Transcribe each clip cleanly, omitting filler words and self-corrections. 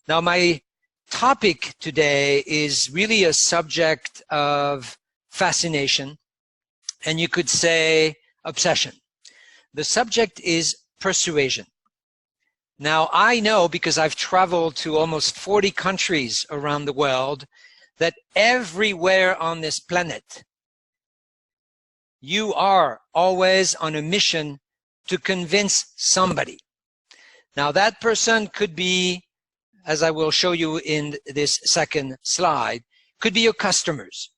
Now, my topic today is really a subject of fascination, and you could say obsession. The subject is persuasion. Now, I know, because I've traveled to almost 40 countries around the world, that everywhere on this planet, you are always on a mission to convince somebody. Now, that person could be, as I will show you in this second slide, could be your customers.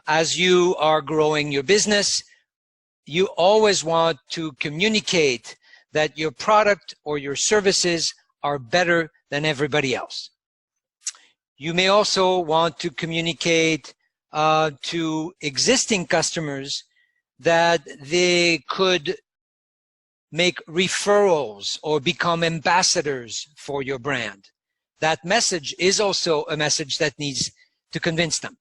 As you are growing your business, you always want to communicate that your product or your services are better than everybody else. You may also want to communicate to existing customers that they could make referrals or become ambassadors for your brand. That message is also a message that needs to convince them.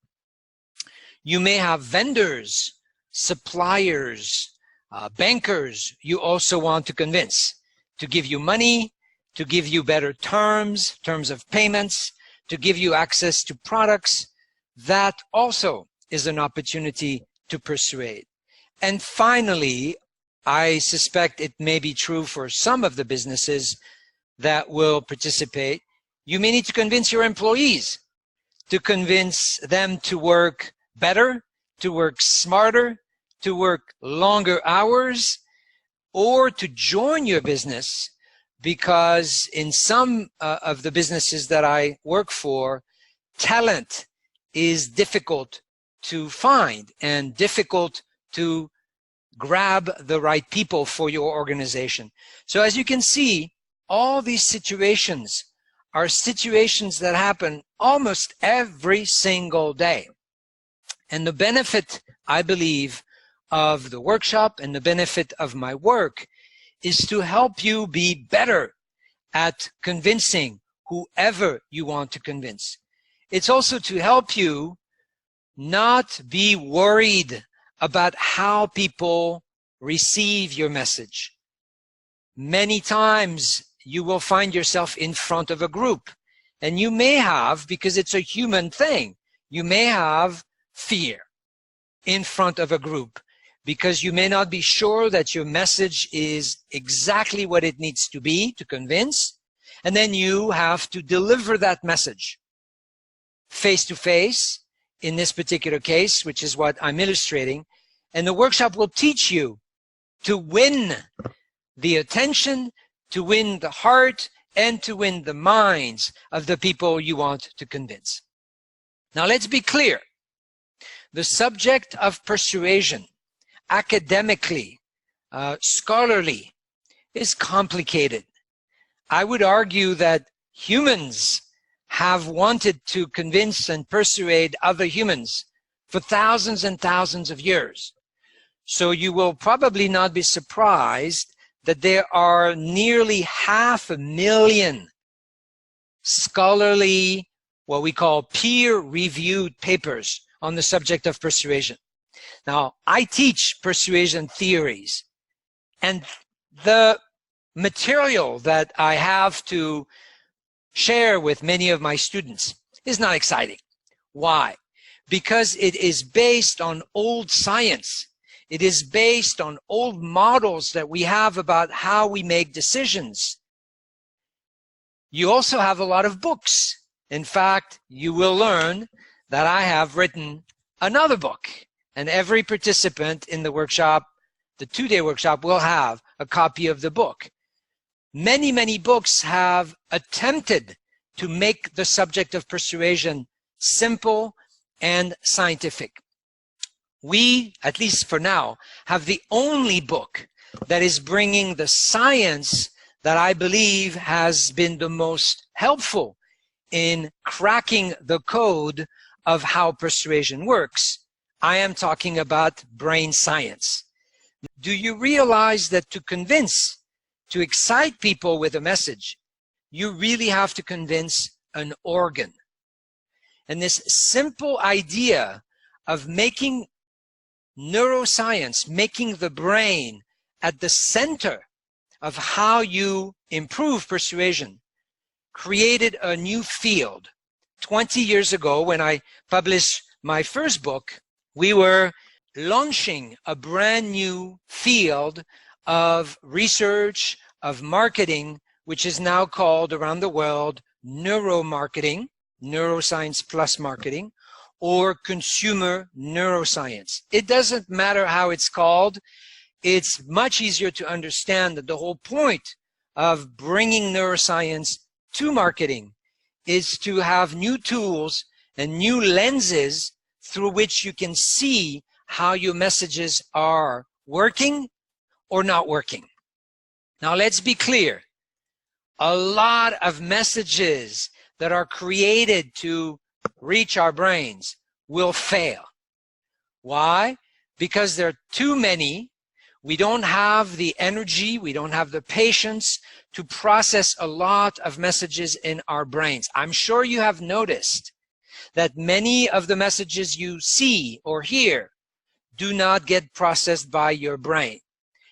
You may have vendors, suppliers, bankers you also want to convince to give you money, to give you better terms of payments, to give you access to products. That also is an opportunity to persuade. And finally, I suspect it may be true for some of the businesses that will participate, you may need to convince your employees, to convince them to work better, to work smarter, to work longer hours, or to join your business, because in some of the businesses that I work for, talent is difficult to find and difficult to grab the right people for your organization. So as you can see, all these situations are situations that happen almost every single day. And the benefit, I believe, of the workshop and the benefit of my work is to help you be better at convincing whoever you want to convince. It's also to help you not be worried about how people receive your message. Many times you will find yourself in front of a group, and you may have, because it's a human thing, you may have fear in front of a group because you may not be sure that your message is exactly what it needs to be to convince, and then you have to deliver that message face to face in this particular case, which is what I'm illustrating. And the workshop will teach you to win the attention, to win the heart, and to win the minds of the people you want to convince. Now, let's be clear. The subject of persuasion, academically, scholarly, is complicated. I would argue that humans have wanted to convince and persuade other humans for thousands and thousands of years. So you will probably not be surprised that there are nearly 500,000 scholarly, what we call peer-reviewed papers on the subject of persuasion. Now, I teach persuasion theories, and the material that I have to share with many of my students is not exciting. Why? Because it is based on old science. It is based on old models that we have about how we make decisions. You also have a lot of books. In fact, you will learn that I have written another book, and every participant in the workshop, the two-day workshop, will have a copy of the book. Many, many books have attempted to make the subject of persuasion simple and scientific. We, at least for now, have the only book that is bringing the science that I believe has been the most helpful in cracking the code of how persuasion works. I am talking about brain science. Do you realize that to convince, to excite people with a message, you really have to convince an organ? And this simple idea of making neuroscience, making the brain at the center of how you improve persuasion, created a new field. 20 years ago, when I published my first book, we were launching a brand new field of research, of marketing, which is now called around the world neuromarketing, neuroscience plus marketing, or consumer neuroscience. It doesn't matter how it's called. It's much easier to understand that the whole point of bringing neuroscience to marketing is to have new tools and new lenses through which you can see how your messages are working or not working. Now, let's be clear. A lot of messages that are created to reach our brains will fail. Why? Because there are too many. We don't have the energy, we don't have the patience to process a lot of messages in our brains. I'm sure you have noticed that many of the messages you see or hear do not get processed by your brain.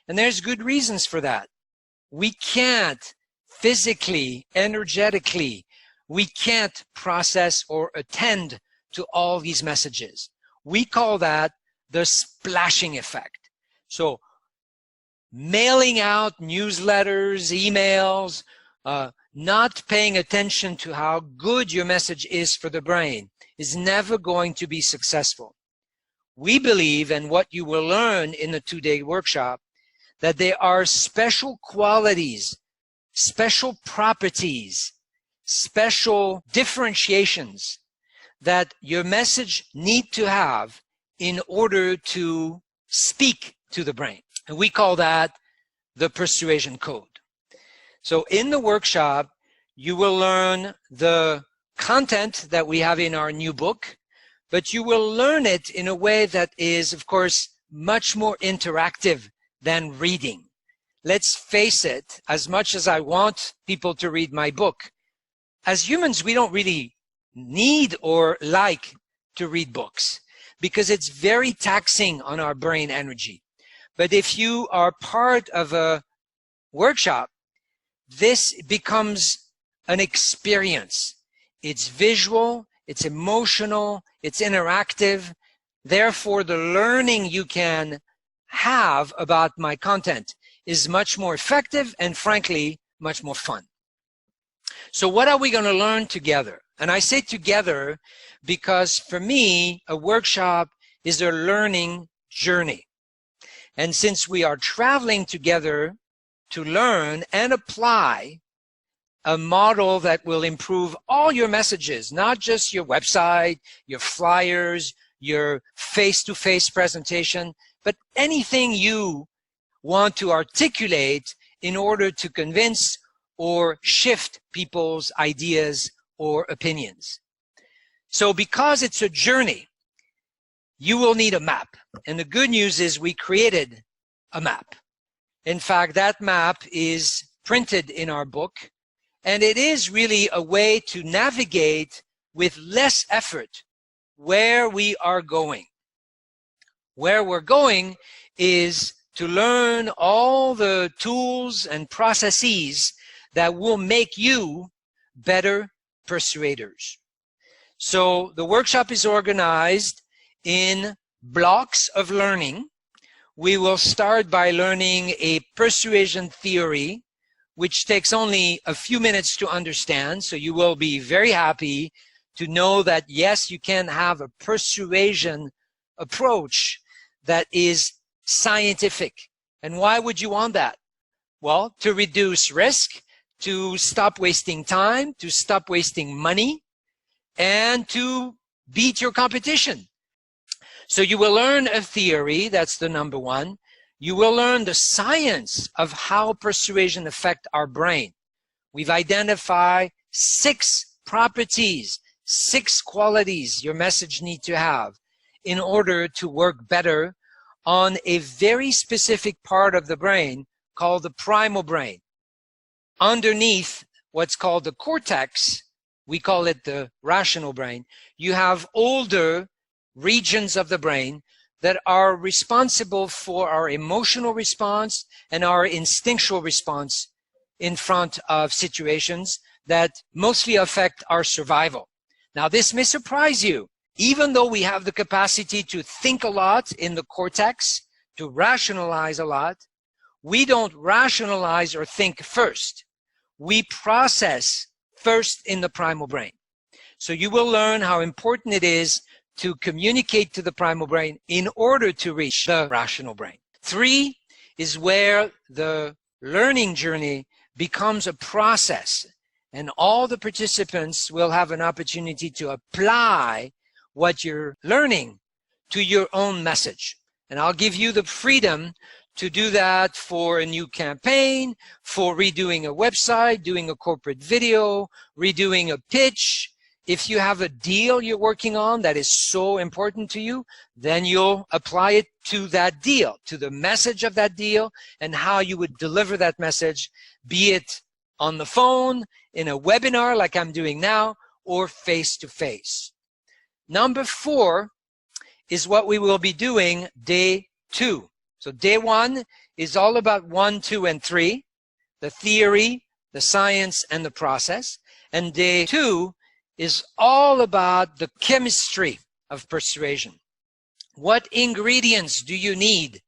And there's good reasons for that. We can't physically, energetically, we can't process or attend to all these messages. We call that the splashing effect. So mailing out newsletters, emails, not paying attention to how good your message is for the brain is never going to be successful. We believe, and what you will learn in the 2-day workshop, that there are special qualities, special properties, special differentiations that your message need to have in order to speak to the brain. And we call that the Persuasion Code. So in the workshop, you will learn the content that we have in our new book, but you will learn it in a way that is, of course, much more interactive than reading. Let's face it, as much as I want people to read my book, as humans, we don't really need or like to read books because it's very taxing on our brain energy. But if you are part of a workshop, this becomes an experience. It's visual, it's emotional, it's interactive. Therefore, the learning you can have about my content is much more effective and, frankly, much more fun. So what are we going to learn together? And I say together because for me, a workshop is a learning journey. And since we are traveling together to learn and apply a model that will improve all your messages, not just your website, your flyers, your face-to-face presentation, but anything you want to articulate in order to convince or shift people's ideas or opinions. So because it's a journey, you will need a map. And the good news is we created a map. In fact, that map is printed in our book, and it is really a way to navigate with less effort where we are going. Where we're going is to learn all the tools and processes that will make you better persuaders. So the workshop is organized in blocks of learning. We will start by learning a persuasion theory, which takes only a few minutes to understand. So you will be very happy to know that, yes, you can have a persuasion approach that is scientific. And why would you want that? Well, to reduce risk, to stop wasting time, to stop wasting money, and to beat your competition. So you will learn a theory, that's the number one. You will learn the science of how persuasion affects our brain. We've identified 6 properties, 6 qualities your message needs to have in order to work better on a very specific part of the brain called the primal brain. Underneath what's called the cortex, we call it the rational brain, you have older regions of the brain that are responsible for our emotional response and our instinctual response in front of situations that mostly affect our survival. Now, this may surprise you. Even though we have the capacity to think a lot in the cortex, to rationalize a lot, we don't rationalize or think first. We process first in the primal brain. So you will learn how important it is to communicate to the primal brain in order to reach the rational brain. 3 is where the learning journey becomes a process, and all the participants will have an opportunity to apply what you're learning to your own message. And I'll give you the freedom to do that for a new campaign, for redoing a website, doing a corporate video, redoing a pitch. If you have a deal you're working on that is so important to you, then you'll apply it to that deal, to the message of that deal, and how you would deliver that message, be it on the phone, in a webinar like I'm doing now, or face-to-face. Number 4 is what we will be doing day 2. So day 1 is all about 1, 2, and 3, the theory, the science, and the process. And day 2 is all about the chemistry of persuasion. What ingredients do you need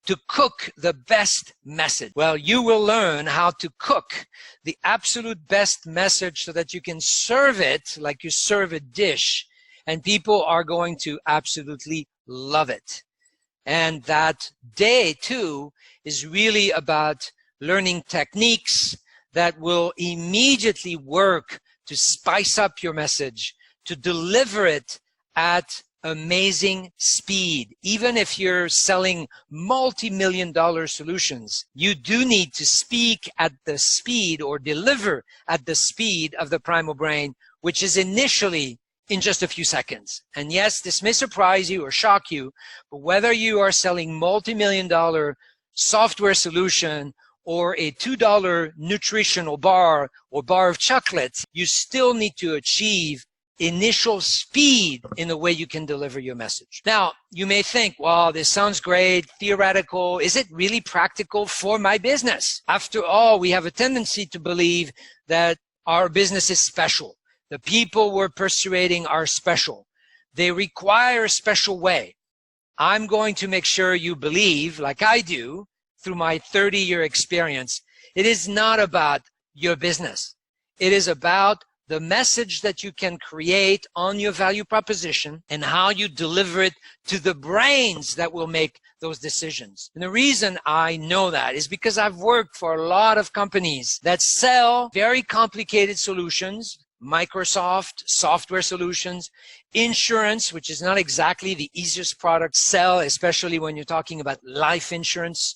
to cook the best message? Well, you will learn how to cook the absolute best message so that you can serve it like you serve a dish, and people are going to absolutely love it. And that day 2 is really about learning techniques that will immediately work to spice up your message, to deliver it at amazing speed. Even if you're selling multi-million-dollar solutions, you do need to speak at the speed or deliver at the speed of the primal brain, which is initially in just a few seconds. And yes, this may surprise you or shock you, but whether you are selling multi-million-dollar software solution or a $2 nutritional bar or bar of chocolate, you still need to achieve initial speed in the way you can deliver your message. Now, you may think, well, this sounds great, theoretical. Is it really practical for my business? After all, we have a tendency to believe that our business is special. The people we're persuading are special. They require a special way. I'm going to make sure you believe, like I do, through my 30-year experience, it is not about your business. It is about the message that you can create on your value proposition and how you deliver it to the brains that will make those decisions. And the reason I know that is because I've worked for a lot of companies that sell very complicated solutions, Microsoft, software solutions, insurance, which is not exactly the easiest product to sell, especially when you're talking about life insurance,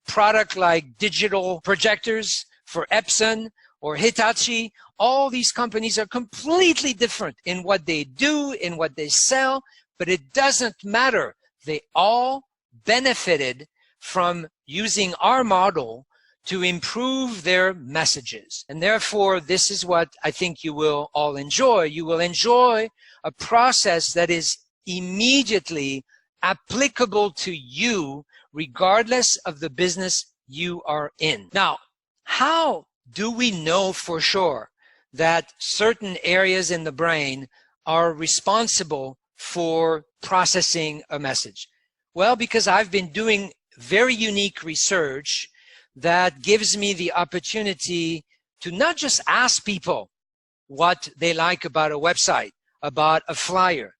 product like digital projectors for Epson or Hitachi. All these companies are completely different in what they do, in what they sell, but it doesn't matter. They all benefited from using our model to improve their messages. And therefore, this is what I think you will all enjoy. You will enjoy a process that is immediately applicable to you, regardless of the business you are in. Now, how do we know for sure that certain areas in the brain are responsible for processing a message? Well, because I've been doing very unique research that gives me the opportunity to not just ask people what they like about a website, about a flyer.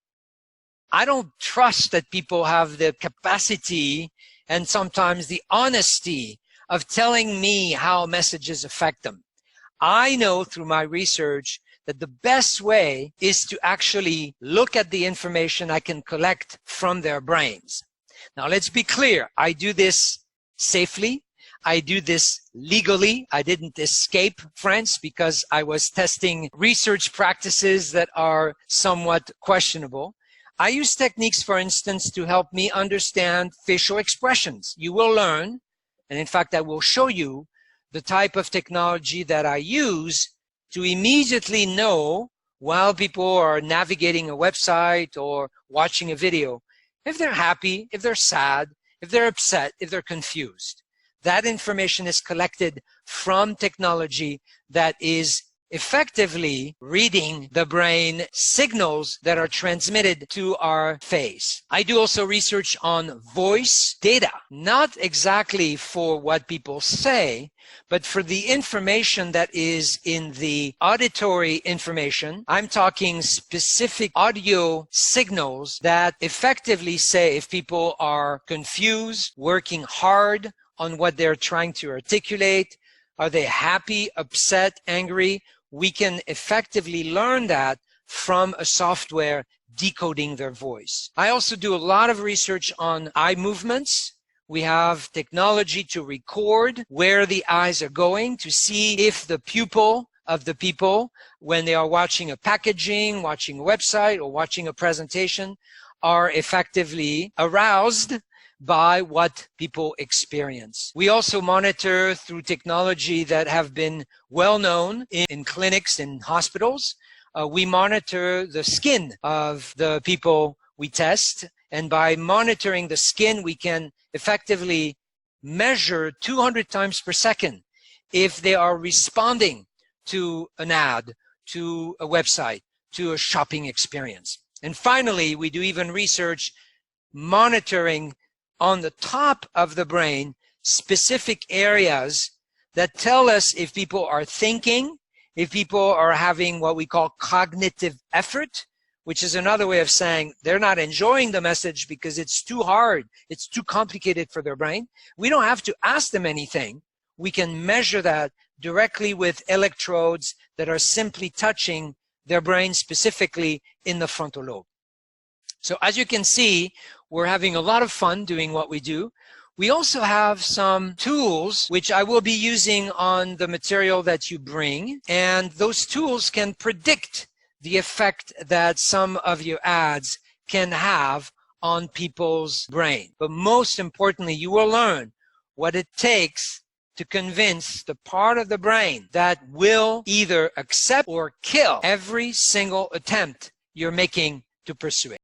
I don't trust that people have the capacity and sometimes the honesty of telling me how messages affect them. I know through my research that the best way is to actually look at the information I can collect from their brains. Now, let's be clear. I do this safely. I do this legally. I didn't escape France because I was testing research practices that are somewhat questionable. I use techniques, for instance, to help me understand facial expressions. You will learn, and in fact, I will show you the type of technology that I use to immediately know while people are navigating a website or watching a video, if they're happy, if they're sad, if they're upset, if they're confused. That information is collected from technology that is effectively reading the brain signals that are transmitted to our face. I do also research on voice data, not exactly for what people say, but for the information that is in the auditory information. I'm talking specific audio signals that effectively say if people are confused, working hard on what they're trying to articulate, are they happy, upset, angry? We can effectively learn that from a software decoding their voice. I also do a lot of research on eye movements. We have technology to record where the eyes are going to see if the pupil of the people, when they are watching a packaging, watching a website, or watching a presentation, are effectively aroused by what people experience. We also monitor through technology that have been well known in clinics and hospitals. We monitor the skin of the people we test, and by monitoring the skin, we can effectively measure 200 times per second if they are responding to an ad, to a website, to a shopping experience. And finally, we do even research monitoring on the top of the brain specific areas that tell us if people are thinking, if people are having what we call cognitive effort, which is another way of saying they're not enjoying the message because it's too hard, it's too complicated for their brain. We don't have to ask them anything. We can measure that directly with electrodes that are simply touching their brain, specifically in the frontal lobe. So as you can see, we're having a lot of fun doing what we do. We also have some tools which I will be using on the material that you bring, and those tools can predict the effect that some of your ads can have on people's brain. But most importantly, you will learn what it takes to convince the part of the brain that will either accept or kill every single attempt you're making to persuade.